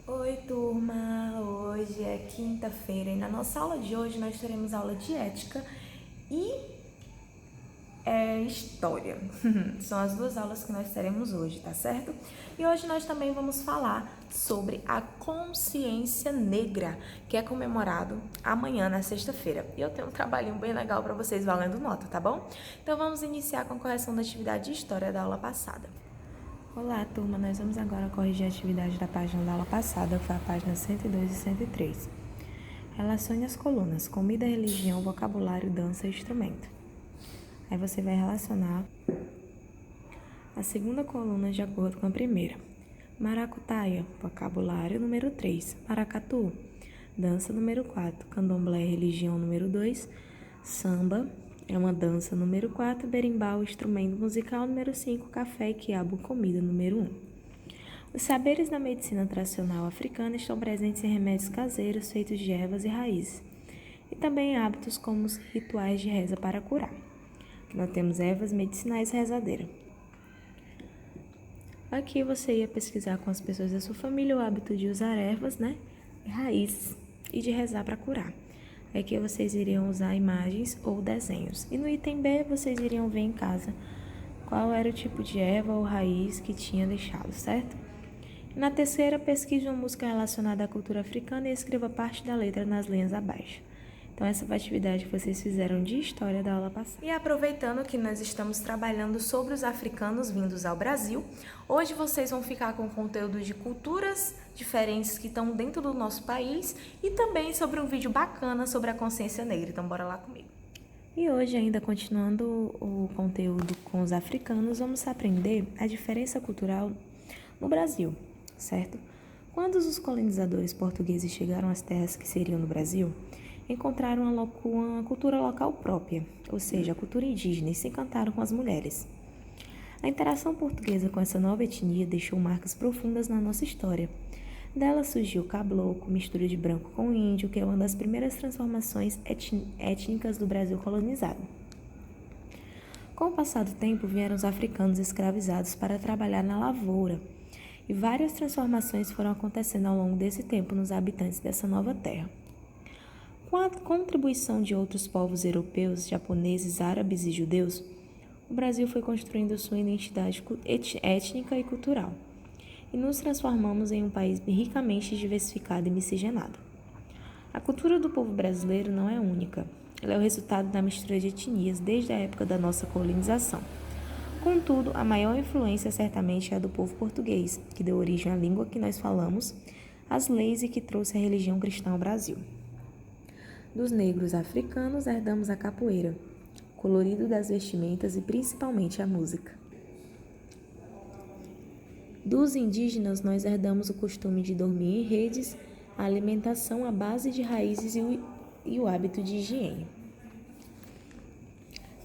Oi, turma! Hoje é quinta-feira e na nossa aula de hoje nós teremos aula de ética e história. São as duas aulas que nós teremos hoje, tá certo? E hoje nós também vamos falar sobre a consciência negra, que é comemorado amanhã, na sexta-feira. E eu tenho um trabalhinho bem legal para vocês valendo nota, tá bom? Então vamos iniciar com a correção da atividade de história da aula passada. Olá, turma, nós vamos agora corrigir a atividade da página da aula passada, que foi a página 102 e 103. Relacione as colunas: comida, religião, vocabulário, dança e instrumento. Aí você vai relacionar a segunda coluna de acordo com a primeira. Maracutaia, vocabulário número 3. Maracatu, dança número 4. Candomblé, religião número 2. Samba é uma dança número 4, berimbau, instrumento musical número 5, café e quiabo, comida número 1. Os saberes da medicina tradicional africana estão presentes em remédios caseiros feitos de ervas e raízes, e também em hábitos como os rituais de reza para curar. Aqui nós temos ervas medicinais e rezadeira. Aqui você ia pesquisar com as pessoas da sua família o hábito de usar ervas, e raízes e de rezar para curar. Aqui vocês iriam usar imagens ou desenhos. E no item B, vocês iriam ver em casa qual era o tipo de erva ou raiz que tinha deixado, certo? E na terceira, pesquise uma música relacionada à cultura africana e escreva parte da letra nas linhas abaixo. Então, essa foi a atividade que vocês fizeram de história da aula passada. E aproveitando que nós estamos trabalhando sobre os africanos vindos ao Brasil, hoje vocês vão ficar com conteúdo de culturas diferentes que estão dentro do nosso país e também sobre um vídeo bacana sobre a consciência negra. Então, bora lá comigo. E hoje, ainda continuando o conteúdo com os africanos, vamos aprender a diferença cultural no Brasil, certo? Quando os colonizadores portugueses chegaram às terras que seriam no Brasil, encontraram uma cultura local própria, ou seja, a cultura indígena, e se encantaram com as mulheres. A interação portuguesa com essa nova etnia deixou marcas profundas na nossa história. Dela surgiu o caboclo, mistura de branco com índio, que é uma das primeiras transformações étnicas do Brasil colonizado. Com o passar do tempo, vieram os africanos escravizados para trabalhar na lavoura, e várias transformações foram acontecendo ao longo desse tempo nos habitantes dessa nova terra. Com a contribuição de outros povos europeus, japoneses, árabes e judeus, o Brasil foi construindo sua identidade étnica e cultural, e nos transformamos em um país ricamente diversificado e miscigenado. A cultura do povo brasileiro não é única, ela é o resultado da mistura de etnias desde a época da nossa colonização. Contudo, a maior influência certamente é a do povo português, que deu origem à língua que nós falamos, às leis e que trouxe a religião cristã ao Brasil. Dos negros africanos, herdamos a capoeira, o colorido das vestimentas e principalmente a música. Dos indígenas, nós herdamos o costume de dormir em redes, a alimentação à base de raízes e o hábito de higiene.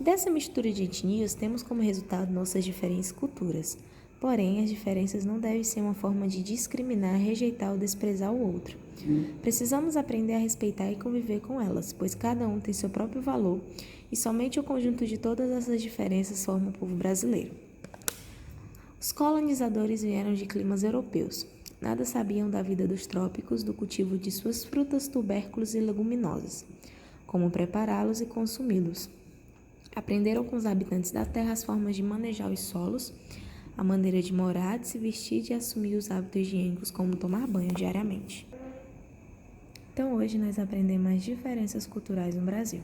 Dessa mistura de etnias, temos como resultado nossas diferentes culturas. Porém, as diferenças não devem ser uma forma de discriminar, rejeitar ou desprezar o outro. Precisamos aprender a respeitar e conviver com elas, pois cada um tem seu próprio valor e somente o conjunto de todas essas diferenças forma o povo brasileiro. Os colonizadores vieram de climas europeus. Nada sabiam da vida dos trópicos, do cultivo de suas frutas, tubérculos e leguminosas, como prepará-los e consumi-los. Aprenderam com os habitantes da terra as formas de manejar os solos, a maneira de morar, de se vestir e de assumir os hábitos higiênicos, como tomar banho diariamente. Então, hoje nós aprendemos as diferenças culturais no Brasil.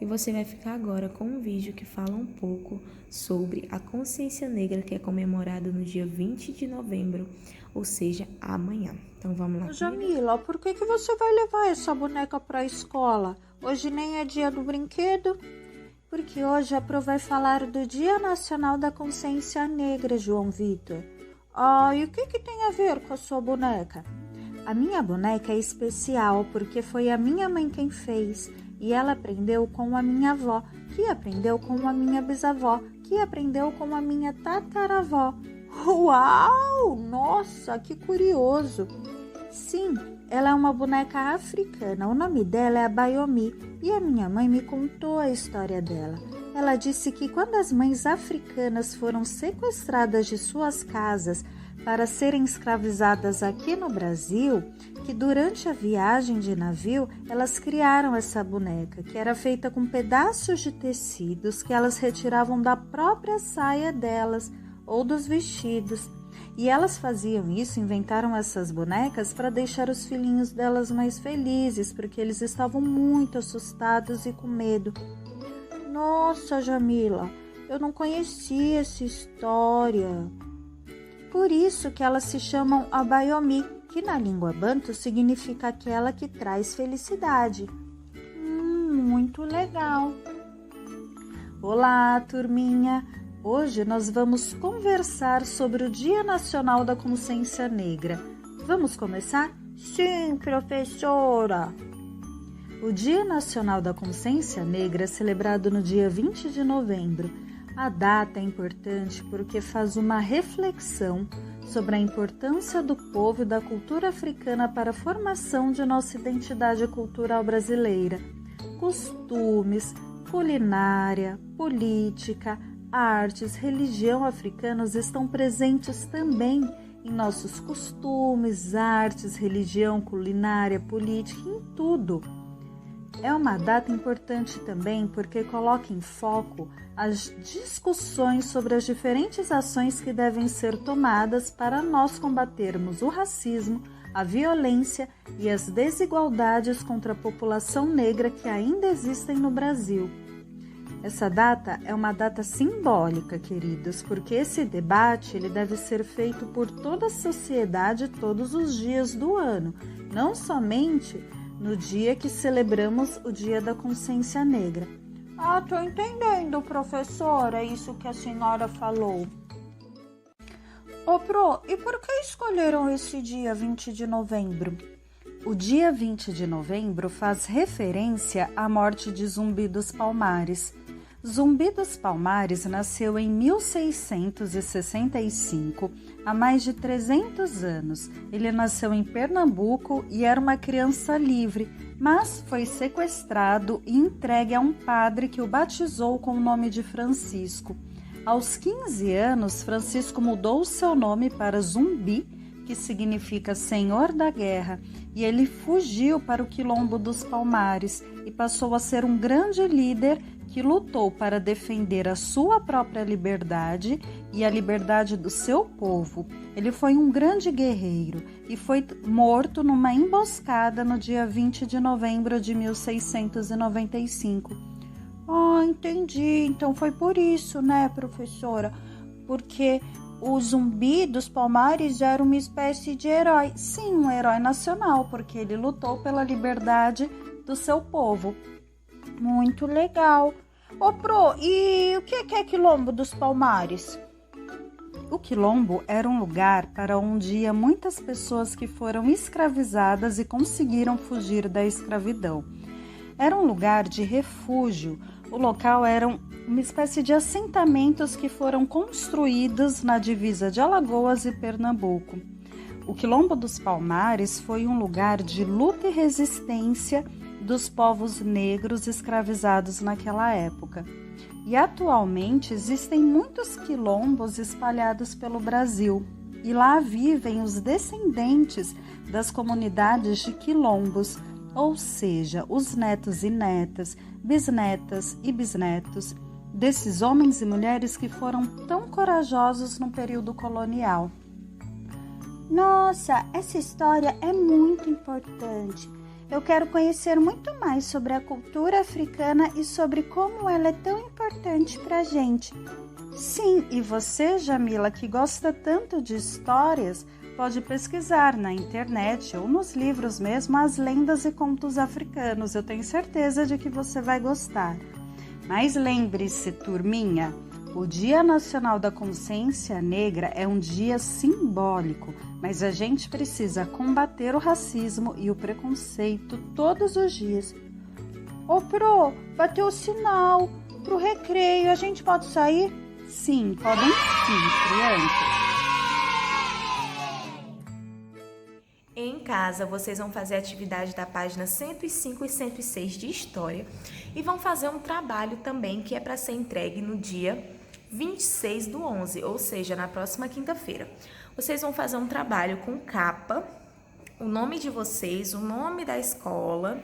E você vai ficar agora com um vídeo que fala um pouco sobre a consciência negra, que é comemorada no dia 20 de novembro, ou seja, amanhã. Então, vamos lá. Jamila, por que você vai levar essa boneca para a escola? Hoje nem é dia do brinquedo? Porque hoje a Pro vai falar do Dia Nacional da Consciência Negra, João Vitor. E o que tem a ver com a sua boneca? A minha boneca é especial porque foi a minha mãe quem fez. E ela aprendeu com a minha avó, que aprendeu com a minha bisavó, que aprendeu com a minha tataravó. Uau! Nossa, que curioso! Sim, ela é uma boneca africana. O nome dela é Abayomi e a minha mãe me contou a história dela. Ela disse que quando as mães africanas foram sequestradas de suas casas para serem escravizadas aqui no Brasil, que durante a viagem de navio elas criaram essa boneca, que era feita com pedaços de tecidos que elas retiravam da própria saia delas ou dos vestidos. E elas faziam isso, inventaram essas bonecas para deixar os filhinhos delas mais felizes, porque eles estavam muito assustados e com medo. Nossa, Jamila, eu não conhecia essa história. Por isso que elas se chamam Abayomi, que na língua banto significa aquela que traz felicidade. Muito legal. Olá, turminha! Hoje nós vamos conversar sobre o Dia Nacional da Consciência Negra. Vamos começar? Sim, professora! O Dia Nacional da Consciência Negra é celebrado no dia 20 de novembro. A data é importante porque faz uma reflexão sobre a importância do povo e da cultura africana para a formação de nossa identidade cultural brasileira. Costumes, culinária, política, artes, religião africanos estão presentes também em nossos costumes, artes, religião, culinária, política, em tudo. É uma data importante também porque coloca em foco as discussões sobre as diferentes ações que devem ser tomadas para nós combatermos o racismo, a violência e as desigualdades contra a população negra que ainda existem no Brasil. Essa data é uma data simbólica, queridos, porque esse debate ele deve ser feito por toda a sociedade todos os dias do ano, não somente no dia que celebramos o Dia da Consciência Negra. Ah, tô entendendo, professora, isso que a senhora falou. Ô, Pro, e por que escolheram esse dia 20 de novembro? O dia 20 de novembro faz referência à morte de Zumbi dos Palmares. Zumbi dos Palmares nasceu em 1665, há mais de 300 anos. Ele nasceu em Pernambuco e era uma criança livre, mas foi sequestrado e entregue a um padre que o batizou com o nome de Francisco. Aos 15 anos, Francisco mudou seu nome para Zumbi, que significa Senhor da Guerra, e ele fugiu para o Quilombo dos Palmares e passou a ser um grande líder que lutou para defender a sua própria liberdade e a liberdade do seu povo. Ele foi um grande guerreiro e foi morto numa emboscada no dia 20 de novembro de 1695. Ah, entendi. Então foi por isso, né, professora? Porque o Zumbi dos Palmares era uma espécie de herói. Sim, um herói nacional, porque ele lutou pela liberdade do seu povo. Muito legal. Ô, Pro, e o que é Quilombo dos Palmares? O Quilombo era um lugar para onde iam muitas pessoas que foram escravizadas e conseguiram fugir da escravidão. Era um lugar de refúgio. O local eram uma espécie de assentamentos que foram construídos na divisa de Alagoas e Pernambuco. O Quilombo dos Palmares foi um lugar de luta e resistência dos povos negros escravizados naquela época. E atualmente existem muitos quilombos espalhados pelo Brasil, e lá vivem os descendentes das comunidades de quilombos, ou seja, os netos e netas, bisnetas e bisnetos desses homens e mulheres que foram tão corajosos no período colonial. Nossa, essa história é muito importante. Eu quero conhecer muito mais sobre a cultura africana e sobre como ela é tão importante para a gente. Sim, e você, Jamila, que gosta tanto de histórias, pode pesquisar na internet ou nos livros mesmo as lendas e contos africanos. Eu tenho certeza de que você vai gostar. Mas lembre-se, turminha, o Dia Nacional da Consciência Negra é um dia simbólico, mas a gente precisa combater o racismo e o preconceito todos os dias. Ô, Pro, bateu o sinal pro recreio, a gente pode sair? Sim, podem sim, crianças. Em casa, vocês vão fazer a atividade da página 105 e 106 de História e vão fazer um trabalho também que é para ser entregue no dia 26/11, ou seja, na próxima quinta-feira. Vocês vão fazer um trabalho com capa, o nome de vocês, o nome da escola,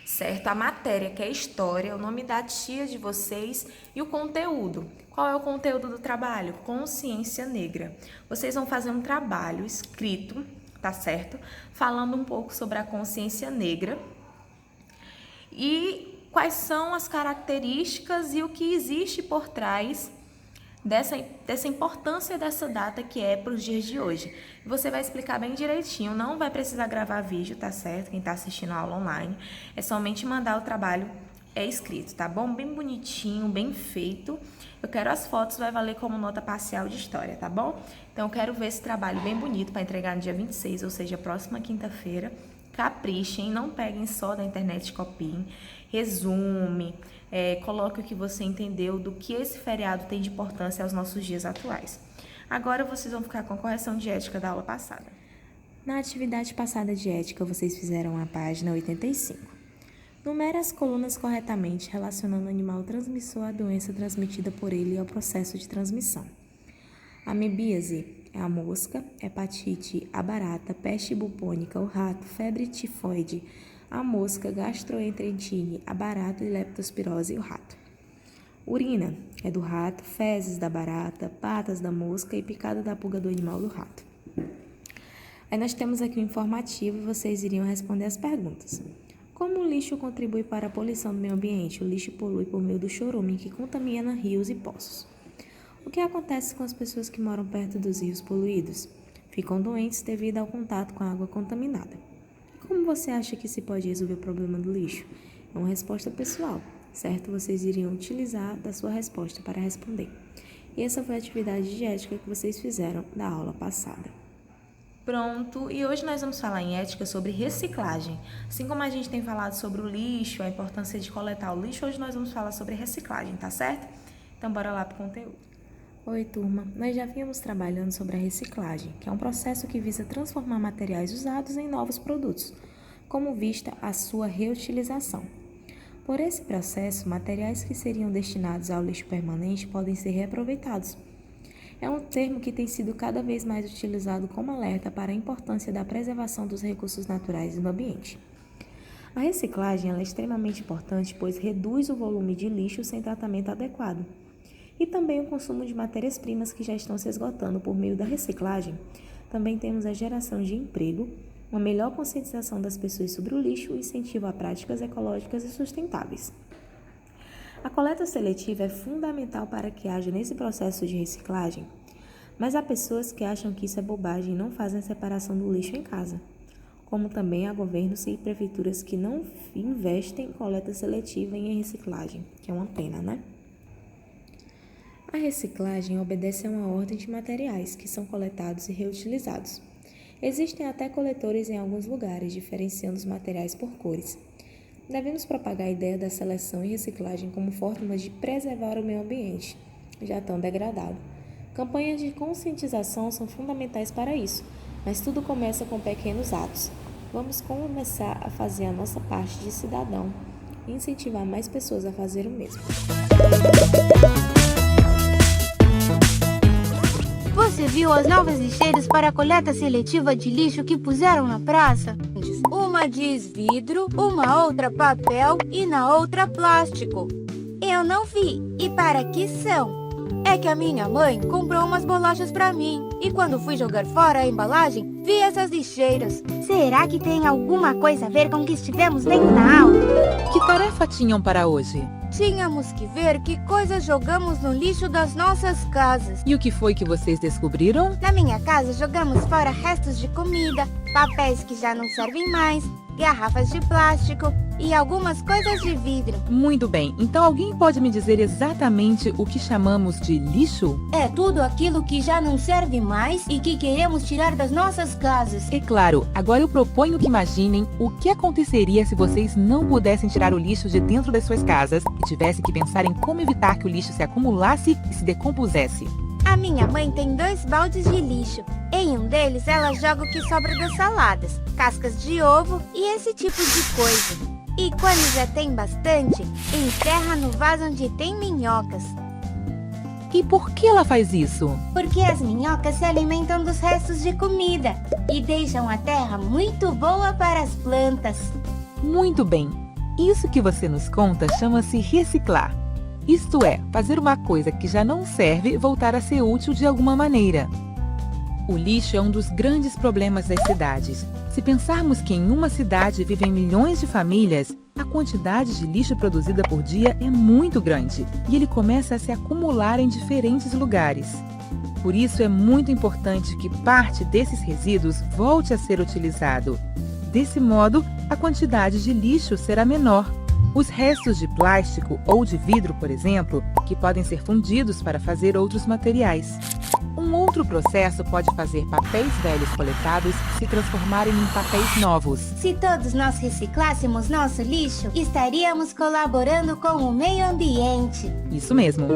certo? A matéria, que é história, o nome da tia de vocês e o conteúdo. Qual é o conteúdo do trabalho? Consciência negra. Vocês vão fazer um trabalho escrito, tá certo? Falando um pouco sobre a consciência negra e quais são as características e o que existe por trás dessa importância dessa data que é para os dias de hoje. Você vai explicar bem direitinho, não vai precisar gravar vídeo, tá certo? Quem está assistindo a aula online, é somente mandar o trabalho escrito, tá bom? Bem bonitinho, bem feito. Eu quero as fotos, vai valer como nota parcial de história, tá bom? Então, eu quero ver esse trabalho bem bonito para entregar no dia 26, ou seja, próxima quinta-feira. Caprichem, não peguem só da internet, copiem, resume, coloque o que você entendeu do que esse feriado tem de importância aos nossos dias atuais. Agora vocês vão ficar com a correção de ética da aula passada. Na atividade passada de ética, vocês fizeram a página 85. Numere as colunas corretamente, relacionando o animal transmissor à doença transmitida por ele e ao processo de transmissão. Amebíase é a mosca, hepatite, a barata, peste bubônica, o rato, febre tifoide, a mosca, gastroenterite, a barata e leptospirose e o rato. Urina é do rato, fezes da barata, patas da mosca e picada da pulga do animal do rato. Aí nós temos aqui o informativo e vocês iriam responder as perguntas. Como o lixo contribui para a poluição do meio ambiente? O lixo polui por meio do chorume, que contamina rios e poços. O que acontece com as pessoas que moram perto dos rios poluídos? Ficam doentes devido ao contato com a água contaminada. Como você acha que se pode resolver o problema do lixo? É uma resposta pessoal, certo? Vocês iriam utilizar da sua resposta para responder. E essa foi a atividade de ética que vocês fizeram da aula passada. Pronto, e hoje nós vamos falar em ética sobre reciclagem. Assim como a gente tem falado sobre o lixo, a importância de coletar o lixo, hoje nós vamos falar sobre reciclagem, tá certo? Então, bora lá pro conteúdo. Oi, turma. Nós já vínhamos trabalhando sobre a reciclagem, que é um processo que visa transformar materiais usados em novos produtos, como vista a sua reutilização. Por esse processo, materiais que seriam destinados ao lixo permanente podem ser reaproveitados. É um termo que tem sido cada vez mais utilizado como alerta para a importância da preservação dos recursos naturais do ambiente. A reciclagem é extremamente importante, pois reduz o volume de lixo sem tratamento adequado. E também o consumo de matérias-primas que já estão se esgotando por meio da reciclagem. Também temos a geração de emprego, uma melhor conscientização das pessoas sobre o lixo e incentivo a práticas ecológicas e sustentáveis. A coleta seletiva é fundamental para que haja nesse processo de reciclagem, mas há pessoas que acham que isso é bobagem e não fazem a separação do lixo em casa, como também há governos e prefeituras que não investem em coleta seletiva e em reciclagem, que é uma pena, né? A reciclagem obedece a uma ordem de materiais que são coletados e reutilizados. Existem até coletores em alguns lugares, diferenciando os materiais por cores. Devemos propagar a ideia da seleção e reciclagem como formas de preservar o meio ambiente, já tão degradado. Campanhas de conscientização são fundamentais para isso, mas tudo começa com pequenos atos. Vamos começar a fazer a nossa parte de cidadão e incentivar mais pessoas a fazer o mesmo. Você viu as novas lixeiras para a coleta seletiva de lixo que puseram na praça? Uma diz vidro, uma outra papel e na outra plástico. Eu não vi. E para que são? É que a minha mãe comprou umas bolachas para mim e quando fui jogar fora a embalagem, vi essas lixeiras. Será que tem alguma coisa a ver com o que estivemos lendo na aula? Que tarefa tinham para hoje? Tínhamos que ver que coisas jogamos no lixo das nossas casas. E o que foi que vocês descobriram? Na minha casa, jogamos fora restos de comida, papéis que já não servem mais, garrafas de plástico e algumas coisas de vidro. Muito bem, então alguém pode me dizer exatamente o que chamamos de lixo? É tudo aquilo que já não serve mais e que queremos tirar das nossas casas. É claro, agora eu proponho que imaginem o que aconteceria se vocês não pudessem tirar o lixo de dentro das suas casas e tivessem que pensar em como evitar que o lixo se acumulasse e se decompusesse. A minha mãe tem 2 baldes de lixo. Em um deles, ela joga o que sobra das saladas, cascas de ovo e esse tipo de coisa. E quando já tem bastante, enterra no vaso onde tem minhocas. E por que ela faz isso? Porque as minhocas se alimentam dos restos de comida e deixam a terra muito boa para as plantas. Muito bem. Isso que você nos conta chama-se reciclar. Isto é, fazer uma coisa que já não serve voltar a ser útil de alguma maneira. O lixo é um dos grandes problemas das cidades. Se pensarmos que em uma cidade vivem milhões de famílias, a quantidade de lixo produzida por dia é muito grande e ele começa a se acumular em diferentes lugares. Por isso é muito importante que parte desses resíduos volte a ser utilizado. Desse modo, a quantidade de lixo será menor. Os restos de plástico ou de vidro, por exemplo, que podem ser fundidos para fazer outros materiais. Um outro processo pode fazer papéis velhos coletados se transformarem em papéis novos. Se todos nós reciclássemos nosso lixo, estaríamos colaborando com o meio ambiente. Isso mesmo.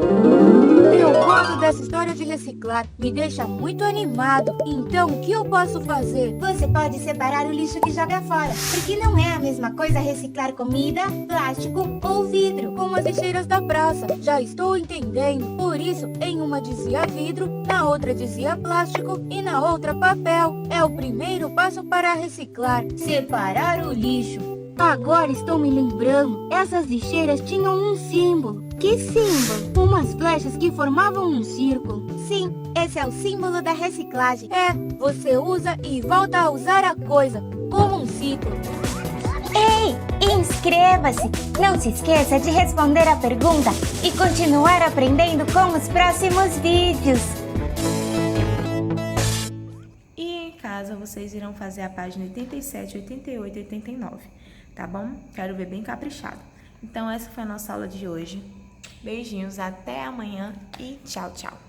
Eu gosto dessa história de reciclar, me deixa muito animado. Então, o que eu posso fazer? Você pode separar o lixo que joga fora, porque não é a mesma coisa reciclar comida, plástico ou vidro, como as lixeiras da praça. Já estou entendendo. Por isso, em uma dizia vidro, na outra dizia plástico e na outra papel. É o primeiro passo para reciclar. Separar o lixo. Agora estou me lembrando, essas lixeiras tinham um símbolo. Que símbolo? Umas flechas que formavam um círculo. Sim, esse é o símbolo da reciclagem. É, você usa e volta a usar a coisa, como um ciclo. Ei, inscreva-se! Não se esqueça de responder a pergunta e continuar aprendendo com os próximos vídeos. E em casa vocês irão fazer a página 87, 88 e 89, tá bom? Quero ver bem caprichado. Então essa foi a nossa aula de hoje. Beijinhos, até amanhã e tchau, tchau!